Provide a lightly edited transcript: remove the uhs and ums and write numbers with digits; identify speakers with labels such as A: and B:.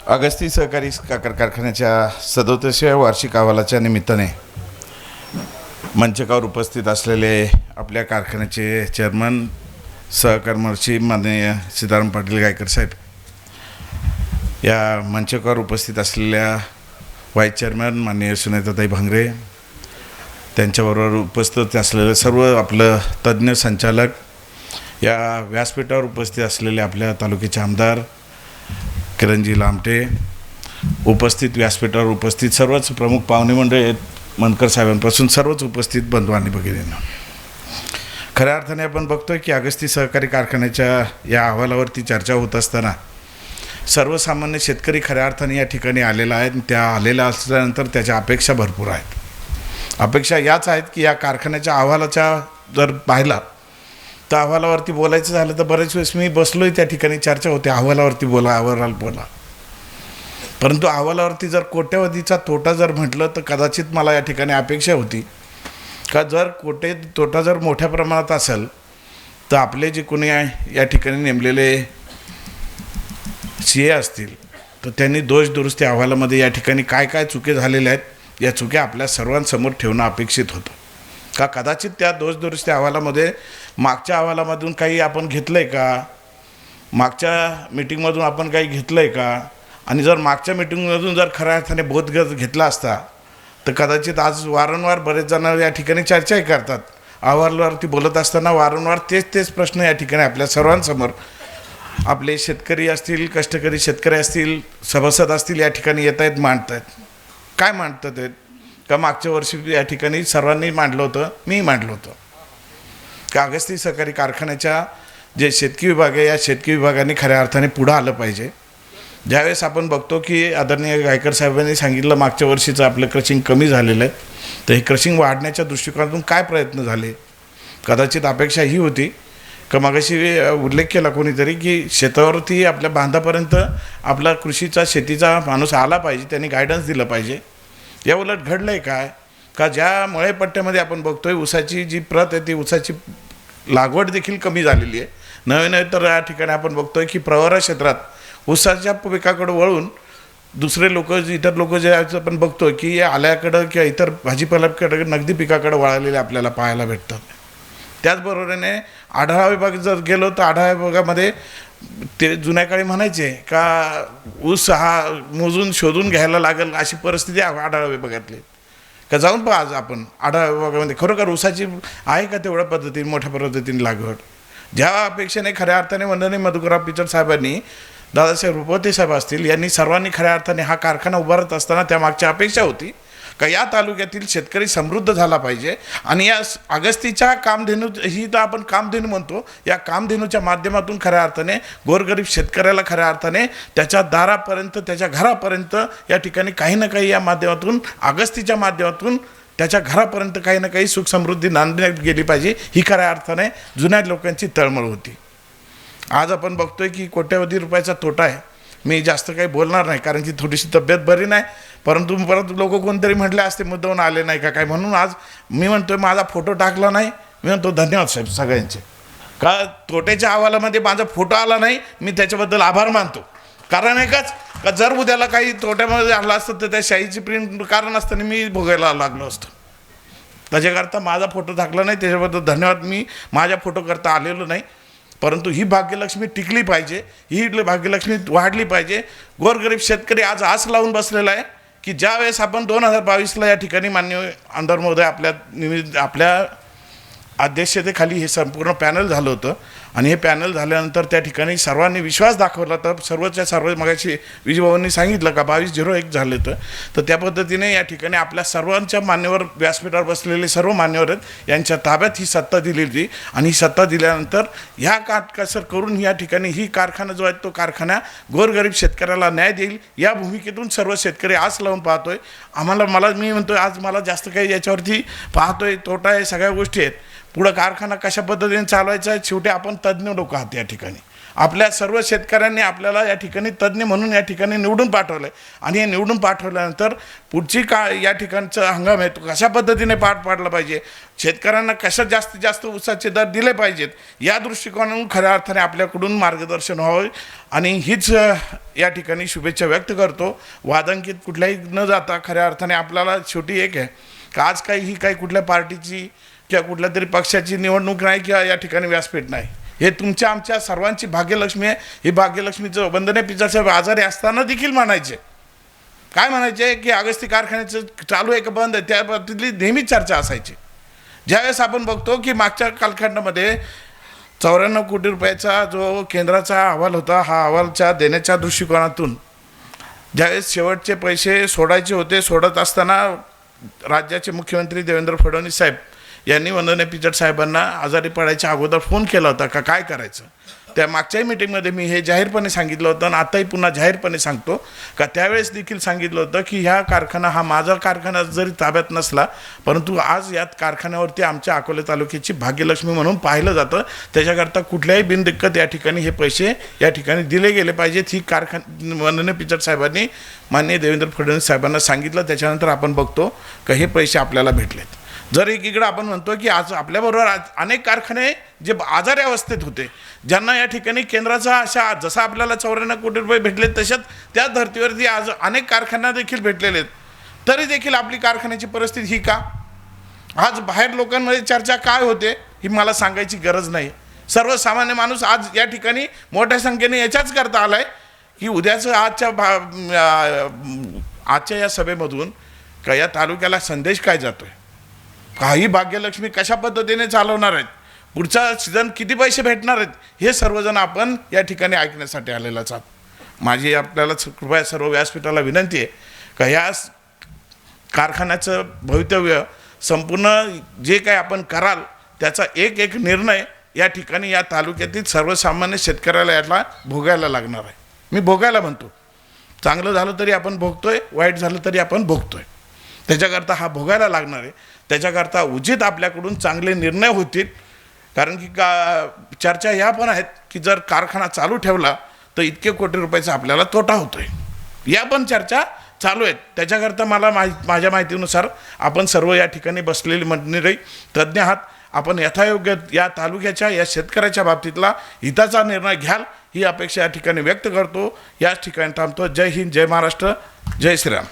A: अगस्ती सहकारी साखर कारखान्याच्या 37व्या वार्षिक अहवालाच्या निमित्ताने मंचकावर उपस्थित असलेले आपल्या कारखान्याचे चेअरमन सहकर्मचारी माननीय सीताराम पाटील गायकर साहेब, या मंचकावर उपस्थित असलेल्या व्हाईस चेअरमन माननीय सुनेताताई भांगरे, त्यांच्याबरोबर उपस्थित असलेले सर्व आपलं तज्ज्ञ संचालक, या व्यासपीठावर उपस्थित असलेले आपल्या तालुक्याचे आमदार किरणजी लामटे, उपस्थित व्यासपीठावर उपस्थित सर्वच प्रमुख पाहुणे मंडळी, मनकर साहेबांपासून सर्वच उपस्थित बंधू आणि भगिनींनो, खऱ्या अर्थाने आपण बघतोय की अगस्ती सहकारी कारखान्याच्या या अहवालावरती चर्चा होत असताना सर्वसामान्य शेतकरी खऱ्या अर्थाने या ठिकाणी आलेला आहे. त्या आलेल्या असल्यानंतर त्याच्या अपेक्षा भरपूर आहेत. अपेक्षा याच आहेत की या कारखान्याच्या अहवालाच्या जर पाहिला तर अहवालावरती बोलायचं झालं तर बरेच वेळेस मी बसलोय त्या ठिकाणी, चर्चा होते अहवालावरती बोला, अहवालाला बोला, परंतु अहवालावरती जर कोट्यवधीचा तोटा जर म्हटलं तर कदाचित मला या ठिकाणी अपेक्षा होती का जर तोटा जर मोठ्या प्रमाणात असेल तर आपले जे कोणी या ठिकाणी नेमलेले CA असतील तर त्यांनी दोष दुरुस्ती अहवालामध्ये या ठिकाणी काय काय चुके झालेल्या आहेत या चुक्या आपल्या सर्वांसमोर ठेवणं अपेक्षित होतं. का कदाचित त्या दोष दुरुस्ती अहवालामध्ये मागच्या अहवालामधून काही आपण घेतलं आहे का, मागच्या मीटिंगमधून आपण काही घेतलं आहे का, आणि जर मागच्या मीटिंगमधून जर खऱ्या अर्थाने बोध घेतला असता तर कदाचित आज वारंवार बरेच जण या ठिकाणी चर्चाही करतात. अहवालावरती बोलत असताना वारंवार तेच प्रश्न या ठिकाणी आपल्या सर्वांसमोर आपले शेतकरी असतील, कष्टकरी शेतकरी असतील, सभासद असतील या ठिकाणी येत आहेत, मांडत आहेत. काय मांडतात आहेत का मागच्या वर्षी या ठिकाणी सर्वांनी मांडलं होतं, मी मांडलं होतं का अगस्ती सहकारी कारखान्याच्या जे शेतकी विभाग आहे या शेतकी विभागाने खऱ्या अर्थाने पुढं आलं पाहिजे. ज्यावेळेस आपण बघतो की आदरणीय गायकर साहेबांनी सांगितलं मागच्या वर्षीचं आपलं क्रशिंग कमी झालेलं आहे, तर हे क्रशिंग वाढण्याच्या दृष्टिकोनातून काय प्रयत्न झाले. कदाचित अपेक्षा ही होती का मागाशी उल्लेख केला कोणीतरी की शेतावरती आपल्या बांधापर्यंत आपला कृषीचा शेतीचा माणूस आला पाहिजे, त्यांनी गायडन्स दिलं पाहिजे. या उलट घडलं आहे काय का ज्या मळेपट्ट्यामध्ये आपण बघतोय ऊसाची जी प्रत आहे ती ऊसाची लागवड देखील कमी झालेली आहे. नवे तर या ठिकाणी आपण बघतोय की प्रवरा क्षेत्रात ऊसाच्या पिकाकडं वळून दुसरे लोक, इतर लोक जे आपण बघतोय की या आल्याकडं किंवा इतर भाजीपाल्याकडं नगदी पिकाकडं वळालेले आपल्याला पाहायला भेटतात. त्याचबरोबरीने आढावा विभाग जर गेलो तर आढावा विभागामध्ये ते जुन्या काळी म्हणायचे का ऊस हा मोजून शोधून घ्यायला लागेल अशी परिस्थिती आढावा विभागातली. का जाऊन पहा आज आपण आढावा विभागामध्ये खरोखर ऊसाची आहे का तेवढ्या पद्धतीने मोठ्या पद्धतीने लागवड. ज्या अपेक्षेने खऱ्या अर्थाने वंदनीय मधुकरराव पिचड साहेबांनी, दादासाहेब रुपवते साहेब असतील, यांनी सर्वांनी खऱ्या अर्थाने हा कारखाना उभारत असताना त्यामागची अपेक्षा होती का या तालुक्यातील शेतकरी समृद्ध झाला पाहिजे आणि या अगस्तीच्या कामधेनू ही तर आपण कामधेनू म्हणतो, या कामधेनूच्या माध्यमातून खऱ्या अर्थाने गोरगरीब शेतकऱ्याला खऱ्या अर्थाने त्याच्या दारापर्यंत, त्याच्या घरापर्यंत या ठिकाणी काही ना काही या माध्यमातून, अगस्तीच्या माध्यमातून त्याच्या घरापर्यंत काही ना काही सुख समृद्धी नांदण्यात गेली पाहिजे, ही खऱ्या अर्थाने जुन्या लोकांची तळमळ होती. आज आपण बघतोय की कोट्यवधी रुपयाचा तोटा आहे. मी जास्त काही बोलणार नाही कारण की थोडीशी तब्येत बरी नाही, परंतु परत लोक कोणतरी म्हटले असते मुद्दाहून आले नाही का काय, म्हणून आज मी म्हणतोय माझा फोटो टाकला नाही. मी म्हणतो धन्यवाद साहेब सगळ्यांचे, का तोट्याच्या अहवालामध्ये माझा फोटो आला नाही, मी त्याच्याबद्दल आभार मानतो. कारण एकच का जर उद्याला काही तोट्यामध्ये आला असतं तर त्या शाईची प्रिंट कारण असताना मी भोगायला लागलो असतो. त्याच्याकरता माझा फोटो टाकला नाही, त्याच्याबद्दल धन्यवाद. मी माझ्या फोटो करता आलेलो नाही, परंतु ही भाग्यलक्ष्मी टिकली पाहिजे, ही भाग्यलक्ष्मी वाढली पाहिजे. गोरगरीब शेतकरी आज आस लावून बसलेला आहे की ज्या वेळेस आपण 2022ला या ठिकाणी माननीय आमदार महोदय आपल्या अध्यक्षतेखाली हे संपूर्ण पॅनल झालं होतं आणि हे पॅनल झाल्यानंतर त्या ठिकाणी सर्वांनी विश्वास दाखवला. तर सर्व मगाशी विजयभाऊंनी सांगितलं का 2201 झाले तर त्या पद्धतीने या ठिकाणी आपल्या सर्वांच्या मान्यवर व्यासपीठावर बसलेले सर्व मान्यवर आहेत यांच्या ताब्यात ही सत्ता दिली होती आणि ही सत्ता दिल्यानंतर ह्या काटकसर करून या ठिकाणी ही कारखाना जो आहे तो कारखाना गोरगरीब शेतकऱ्याला न्याय देईल या भूमिकेतून सर्व शेतकरी आस लावून पाहतोय. मी म्हणतोय आज मला जास्त काही याच्यावरती पाहतोय तोटा आहे, सगळ्या गोष्टी आहेत. पुढं कारखाना कशा पद्धतीने चालवायचा आहे, शेवटी आपण तज्ज्ञ लोक आहात या ठिकाणी. आपल्या सर्व शेतकऱ्यांनी आपल्याला या ठिकाणी तज्ज्ञ म्हणून या ठिकाणी निवडून पाठवलं आहे आणि हे निवडून पाठवल्यानंतर पुढची या ठिकाणचा हंगाम आहे तो कशा पद्धतीने पार पाडला पाहिजे, शेतकऱ्यांना कशा जास्तीत जास्त ऊसाचे दर दिले पाहिजेत, या दृष्टिकोनातून खऱ्या अर्थाने आपल्याकडून मार्गदर्शन व्हावं आणि हीच या ठिकाणी शुभेच्छा व्यक्त करतो. वादंकित कुठल्याही न जाता खऱ्या अर्थाने आपल्याला शेवटी एक आहे की आज काही कुठल्या पार्टीची किंवा कुठल्या तरी पक्षाची निवडणूक नाही किंवा या ठिकाणी व्यासपीठ नाही. हे तुमच्या आमच्या सर्वांची भाग्यलक्ष्मी आहे. ही भाग्यलक्ष्मीचं वंदने पिचासाहेब आजारी असताना देखील म्हणायचे, काय म्हणायचे की अगस्ती कारखान्याचं चालू आहे का बंद आहे, त्या बाबतीतली नेहमीच चर्चा असायची. ज्यावेळेस आपण बघतो की मागच्या कालखंडामध्ये 94 कोटी रुपयाचा जो केंद्राचा अहवाल होता, हा अहवालच्या देण्याच्या दृष्टिकोनातून ज्यावेळेस शेवटचे पैसे सोडायचे होते, सोडत असताना राज्याचे मुख्यमंत्री देवेंद्र फडणवीस साहेब यांनी वंदने पिचड साहेबांना आजारी पडायच्या अगोदर फोन केला होता का काय करायचं. त्या मागच्याही मीटिंगमध्ये मी हे जाहीरपणे सांगितलं होतं आणि आताही पुन्हा जाहीरपणे सांगतो का त्यावेळेस देखील सांगितलं होतं की ह्या कारखाना हा माझा कारखाना जरी ताब्यात नसला परंतु आज यात कारखान्यावरती आमच्या अकोले तालुक्याची भाग्यलक्ष्मी म्हणून पाहिलं जातं. त्याच्याकरता कुठल्याही बिनदिक्कत या ठिकाणी हे पैसे या ठिकाणी दिले गेले पाहिजेत. ही वंदने पिचड साहेबांनी माननीय देवेंद्र फडणवीस साहेबांना सांगितलं. त्याच्यानंतर आपण बघतो का हे पैसे आपल्याला भेटलेत. जर एकीकडे आपण म्हणतो की आज आपल्याबरोबर अनेक कारखाने जे आजारी अवस्थेत होते, ज्यांना या ठिकाणी केंद्राचा अशा जसा आपल्याला 94 कोटी रुपये भेटले तशाच त्याच धर्तीवरती आज अनेक कारखान्या देखील भेटलेले आहेत, तरी देखील आपली कारखान्याची परिस्थिती ही का. आज बाहेर लोकांमध्ये चर्चा काय होते ही मला सांगायची गरज नाही. सर्वसामान्य माणूस आज या ठिकाणी मोठ्या संख्येने याच्याच करता आला आहे की उद्याचं आजच्या या सभेमधून का या तालुक्याला संदेश काय जातोय, काही भाग्यलक्ष्मी कशा पद्धतीने चालवणार आहेत, पुढचा सीझन किती पैसे भेटणार आहेत, हे सर्वजण आपण या ठिकाणी ऐकण्यासाठी आलेलाच आहात. माझी आपल्याला कृपया सर्व व्यासपीठाला विनंती आहे का ह्या कारखान्याचं भवितव्य संपूर्ण जे काही आपण कराल त्याचा एक एक निर्णय या ठिकाणी या तालुक्यातील सर्वसामान्य शेतकऱ्याला याला भोगायला लागणार आहे. मी भोगायला म्हणतो, चांगलं झालं तरी आपण भोगतोय, वाईट झालं तरी आपण भोगतोय. त्याच्याकरता हा भोगायला लागणार आहे. त्याच्याकरता उचित आपल्याकडून चांगले निर्णय होतील. कारण की चर्चा ह्या पण आहेत की जर कारखाना चालू ठेवला तर इतके कोटी रुपयाचा आपल्याला तोटा होतोय, या पण चर्चा चालू आहेत. त्याच्याकरता मला माझ्या माहितीनुसार आपण सर्व या ठिकाणी बसलेली मंडळी तज्ज्ञ आहात. आपण यथायोग्य या तालुक्याच्या या शेतकऱ्याच्या बाबतीतला हिताचा निर्णय घ्याल ही अपेक्षा या ठिकाणी व्यक्त करतो. याच ठिकाणी थांबतो. जय हिंद, जय महाराष्ट्र, जय श्रीराम.